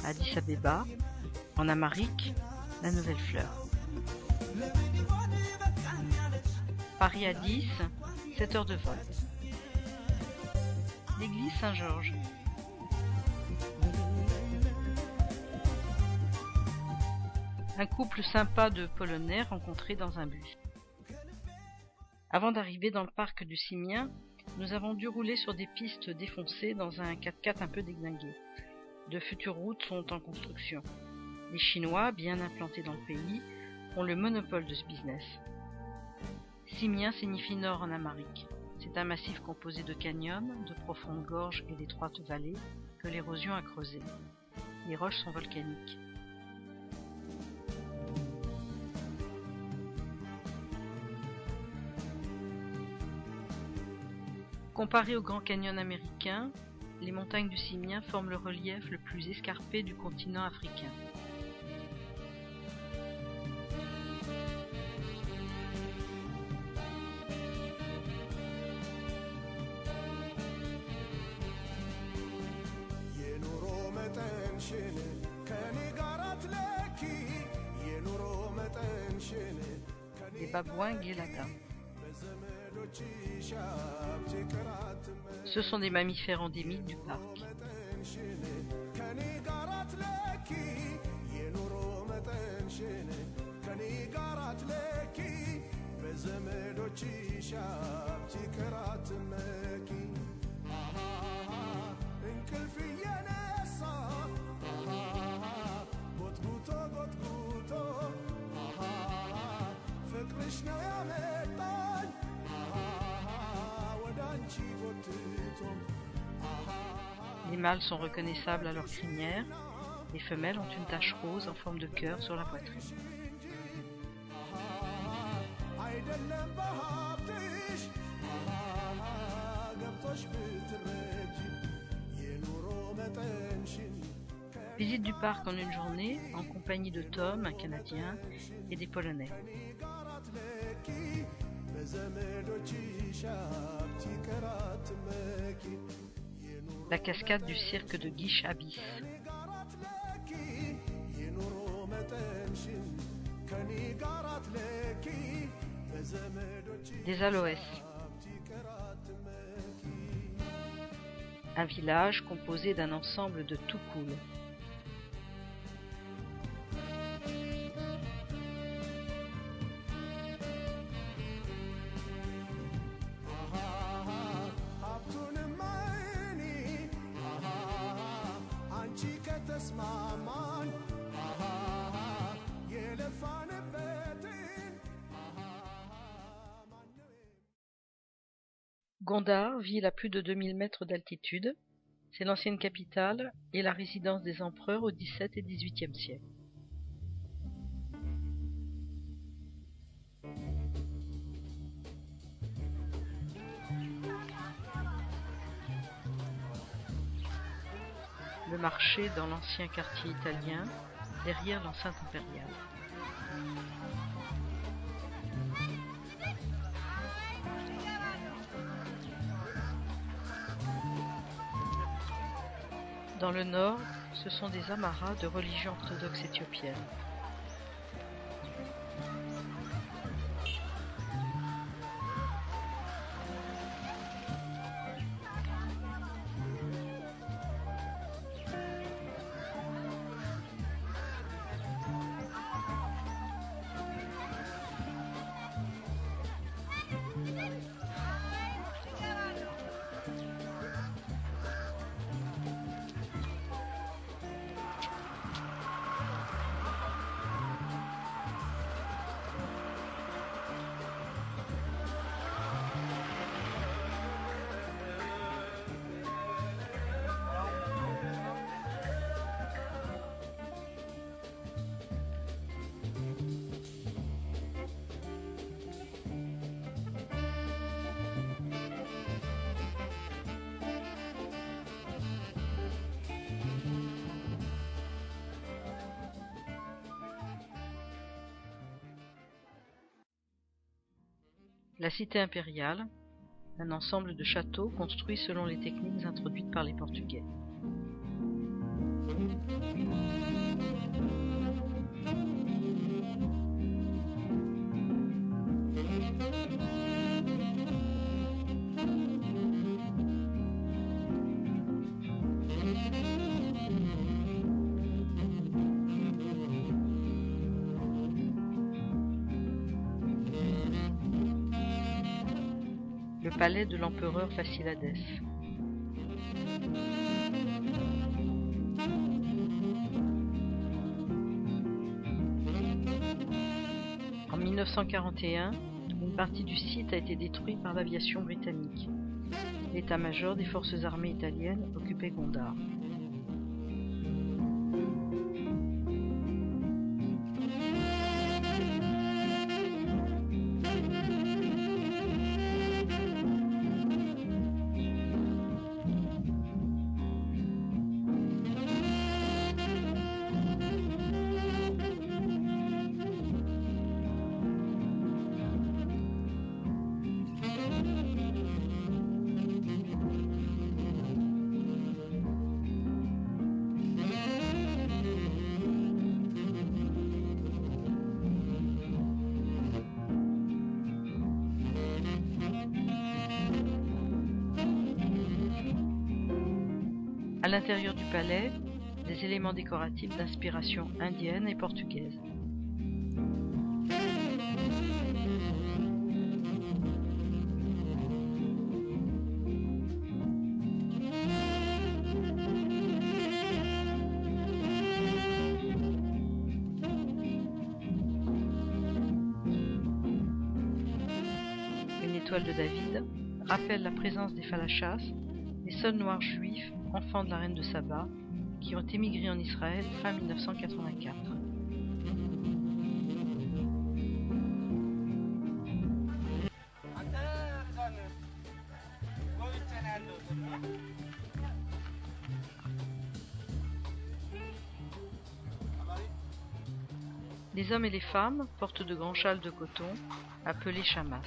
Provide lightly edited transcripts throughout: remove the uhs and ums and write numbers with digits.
À Addis Abeba, en Amérique, la nouvelle fleur. Paris à 10, 7 heures de vol. L'église Saint-Georges. Un couple sympa de Polonais rencontrés dans un bus. Avant d'arriver dans le parc du Simien, nous avons dû rouler sur des pistes défoncées dans un 4x4 un peu déglingué. De futures routes sont en construction. Les Chinois, bien implantés dans le pays, ont le monopole de ce business. Simien signifie nord en Amérique. C'est un massif composé de canyons, de profondes gorges et d'étroites vallées que l'érosion a creusées. Les roches sont volcaniques. Comparé au Grand Canyon américain, les montagnes du Simien forment le relief le plus escarpé du continent africain. Les babouins Guelada. Ce sont des mammifères endémiques du parc. Les mâles sont reconnaissables à leur crinière. Les femelles ont une tache rose en forme de cœur sur la poitrine. Visite du parc en une journée en compagnie de Tom, un Canadien, et des Polonais. La cascade du cirque de Gish Abyss. Des aloès. Un village composé d'un ensemble de tout cool. Gondar, ville à plus de 2000 mètres d'altitude, c'est l'ancienne capitale et la résidence des empereurs au XVIIe et XVIIIe siècle. Le marché dans l'ancien quartier italien, derrière l'enceinte impériale. Dans le nord, ce sont des Amaras de religion orthodoxe éthiopienne. La cité impériale, un ensemble de châteaux construits selon les techniques introduites par les Portugais. le palais de l'empereur Fassilades. En 1941, une partie du site a été détruite par l'aviation britannique. L'état-major des forces armées italiennes occupait Gondar. À l'intérieur du palais, des éléments décoratifs d'inspiration indienne et portugaise. Une étoile de David rappelle la présence des Falachas, les seuls noirs juifs, enfants de la reine de Saba, qui ont émigré en Israël fin 1984. Les hommes et les femmes portent de grands châles de coton, appelés chamas.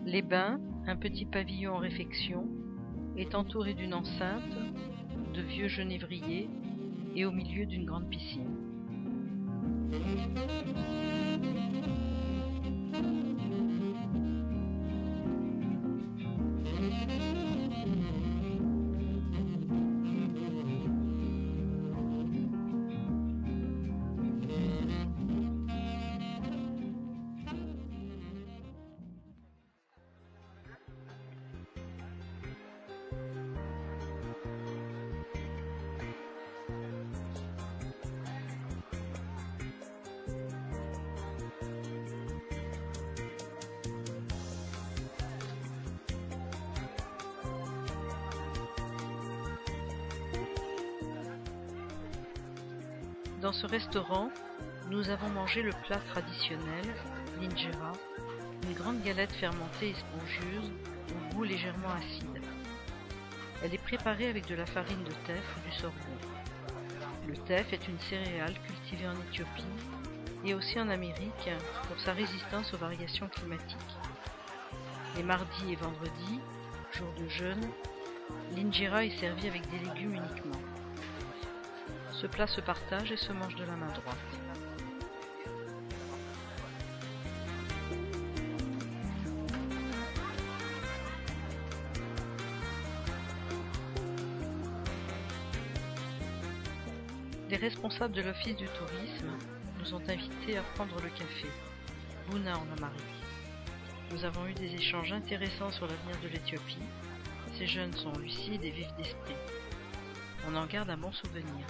Les bains, un petit pavillon en réfection, est entouré d'une enceinte, de vieux genévriers et au milieu d'une grande piscine. Dans ce restaurant, nous avons mangé le plat traditionnel, l'injera, une grande galette fermentée et spongieuse, au goût légèrement acide. Elle est préparée avec de la farine de teff ou du sorgho. Le teff est une céréale cultivée en Éthiopie et aussi en Amérique pour sa résistance aux variations climatiques. Les mardis et vendredis, jours de jeûne, l'injera est servi avec des légumes uniquement. Ce plat se partage et se mange de la main droite. Les responsables de l'Office du tourisme nous ont invités à prendre le café, Bouna en Amharique. Nous avons eu des échanges intéressants sur l'avenir de l'Éthiopie. Ces jeunes sont lucides et vifs d'esprit. On en garde un bon souvenir.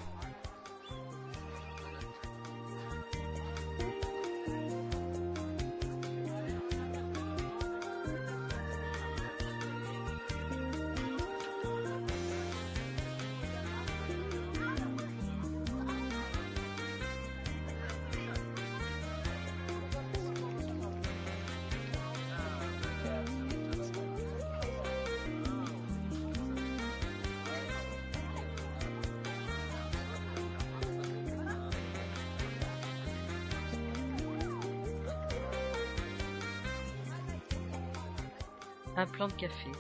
un plant de café.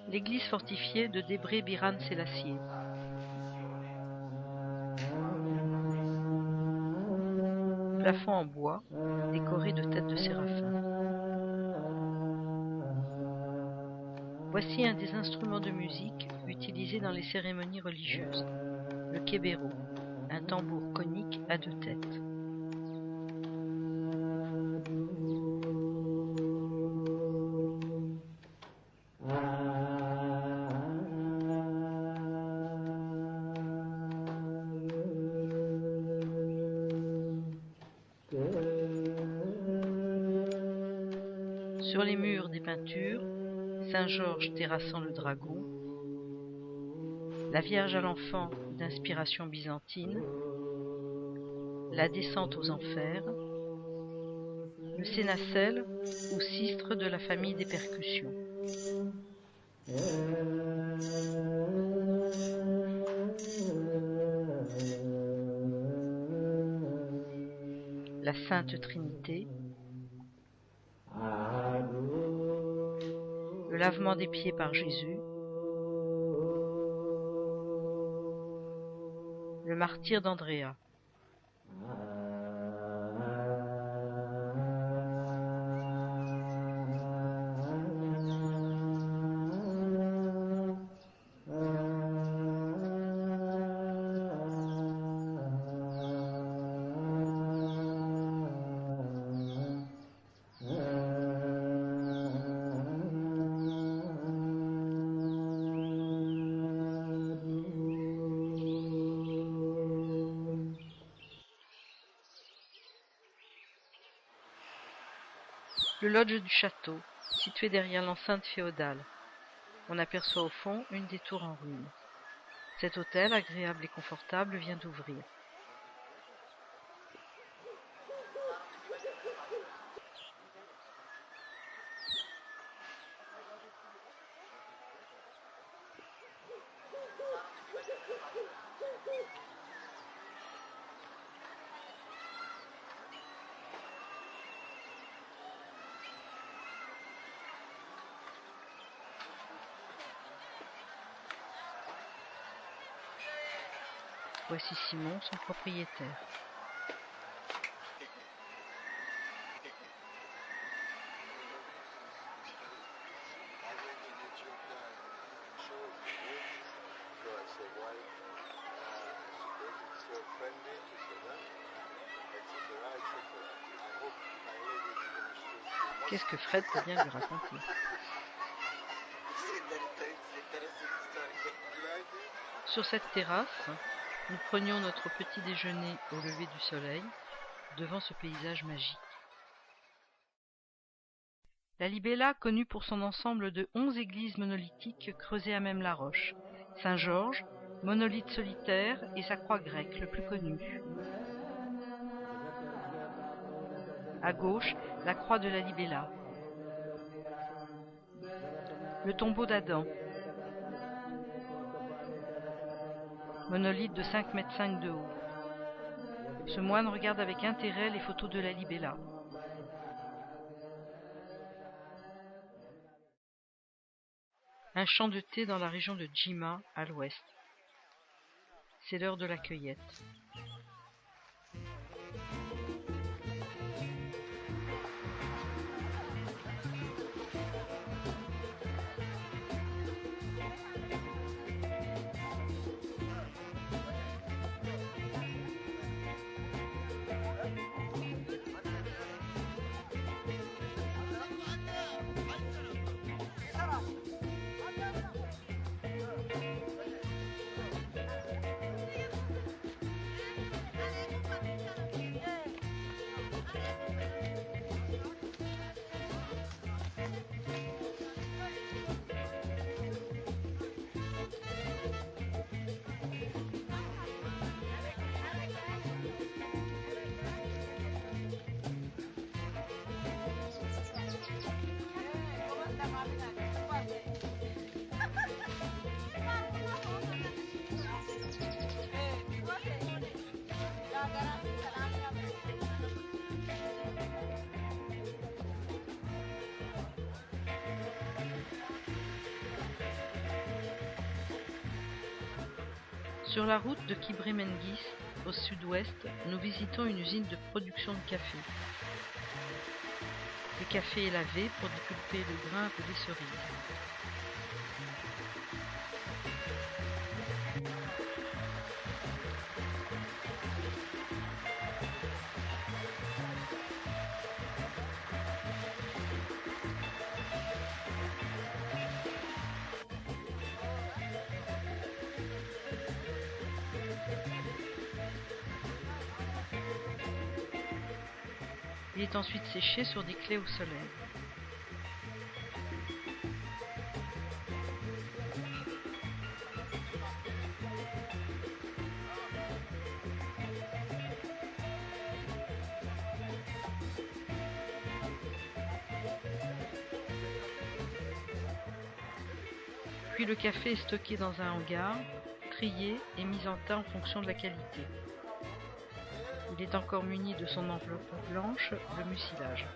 L'église fortifiée de Debré Biran Sélassié. Plafond en bois, décoré de têtes de séraphins. Voici un des instruments de musique utilisés dans les cérémonies religieuses, le kébéro, un tambour conique à 2 têtes. Sur les murs des peintures, Saint-Georges terrassant le dragon, la Vierge à l'enfant d'inspiration byzantine, la descente aux enfers, le cénacelle ou sistre de la famille des percussions. La Sainte Trinité, le lavement des pieds par Jésus, le martyre d'Andrea. Le lodge du château, situé derrière l'enceinte féodale. On aperçoit au fond une des tours en ruine. Cet hôtel, agréable et confortable, vient d'ouvrir. Voici Simon, son propriétaire. Qu'est-ce que Fred peut bien lui raconter? Sur cette terrasse, nous prenions notre petit déjeuner au lever du soleil, devant ce paysage magique. La Libella, connue pour son ensemble de 11 églises monolithiques creusées à même la roche. Saint-Georges, monolithe solitaire, et sa croix grecque, le plus connu. À gauche, la croix de la Libella. Le tombeau d'Adam. Monolithe de 5,5 m de haut. Ce moine regarde avec intérêt les photos de la Libella. Un champ de thé dans la région de Djima, à l'ouest. C'est l'heure de la cueillette. Sur la route de Kibre-Menguis, au sud-ouest, nous visitons une usine de production de café. Le café est lavé pour dépulper le grain appelé cerise. Il est ensuite séché sur des claies au soleil. Puis le café est stocké dans un hangar, trié et mis en tas en fonction de la qualité. Il est encore muni de son enveloppe blanche, le mucilage.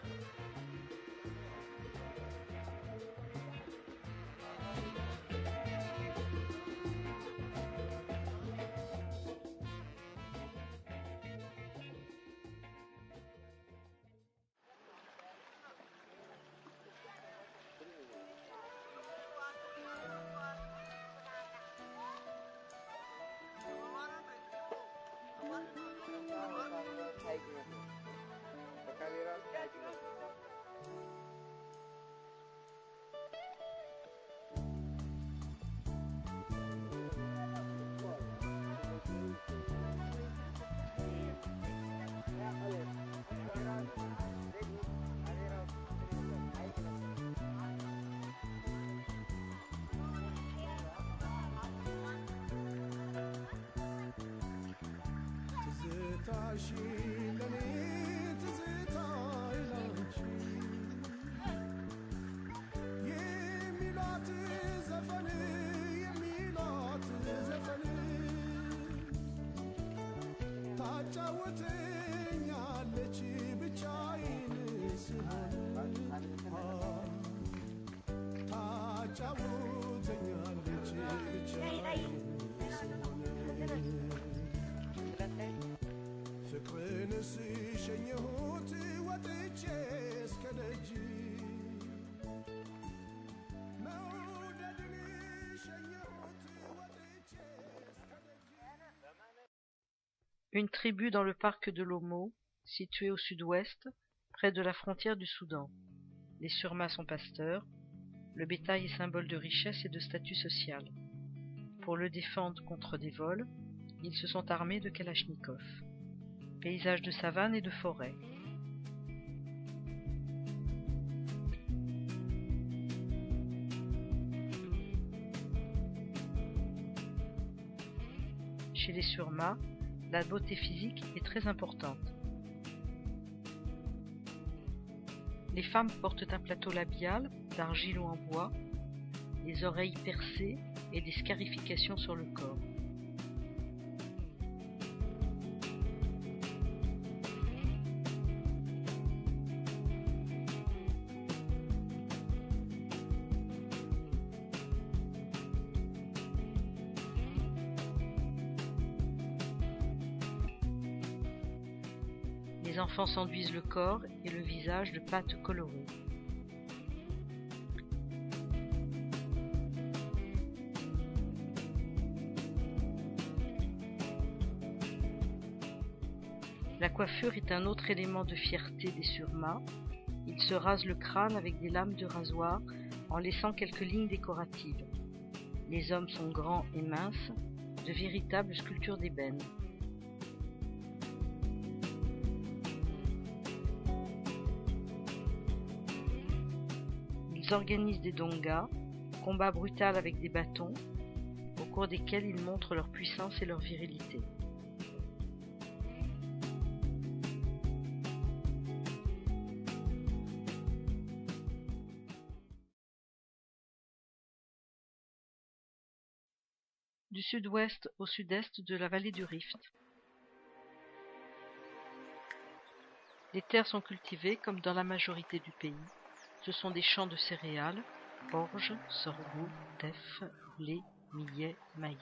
Une tribu dans le parc de l'Omo, situé au sud-ouest, près de la frontière du Soudan. Les Surmas sont pasteurs. Le bétail est symbole de richesse et de statut social. Pour le défendre contre des vols, ils se sont armés de kalachnikov. Paysage de savane et de forêt. Chez les Surmas, la beauté physique est très importante. Les femmes portent un plateau labial d'argile ou en bois, les oreilles percées et des scarifications sur le corps. Les enfants s'enduisent le corps et le visage de pâtes colorées. La coiffure est un autre élément de fierté des Surmas. Ils se rasent le crâne avec des lames de rasoir en laissant quelques lignes décoratives. Les hommes sont grands et minces, de véritables sculptures d'ébène. Ils organisent des dongas, combats brutaux avec des bâtons, au cours desquels ils montrent leur puissance et leur virilité. Du sud-ouest au sud-est de la vallée du Rift. Les terres sont cultivées comme dans la majorité du pays. Ce sont des champs de céréales, orge, sorgho, teff, blé, millet, maïs.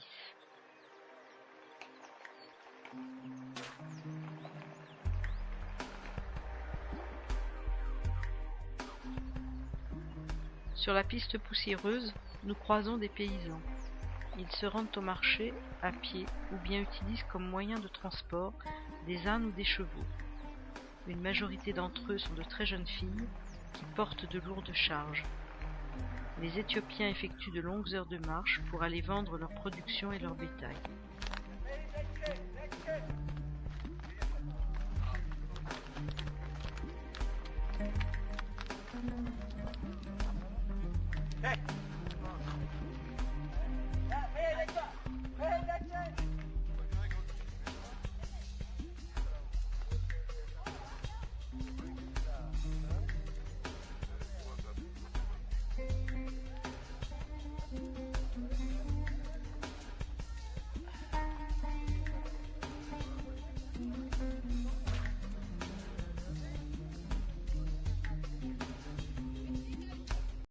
Sur la piste poussiéreuse, nous croisons des paysans. Ils se rendent au marché à pied ou bien utilisent comme moyen de transport des ânes ou des chevaux. Une majorité d'entre eux sont de très jeunes filles qui portent de lourdes charges. Les Éthiopiens effectuent de longues heures de marche pour aller vendre leur production et leur bétail. Hey!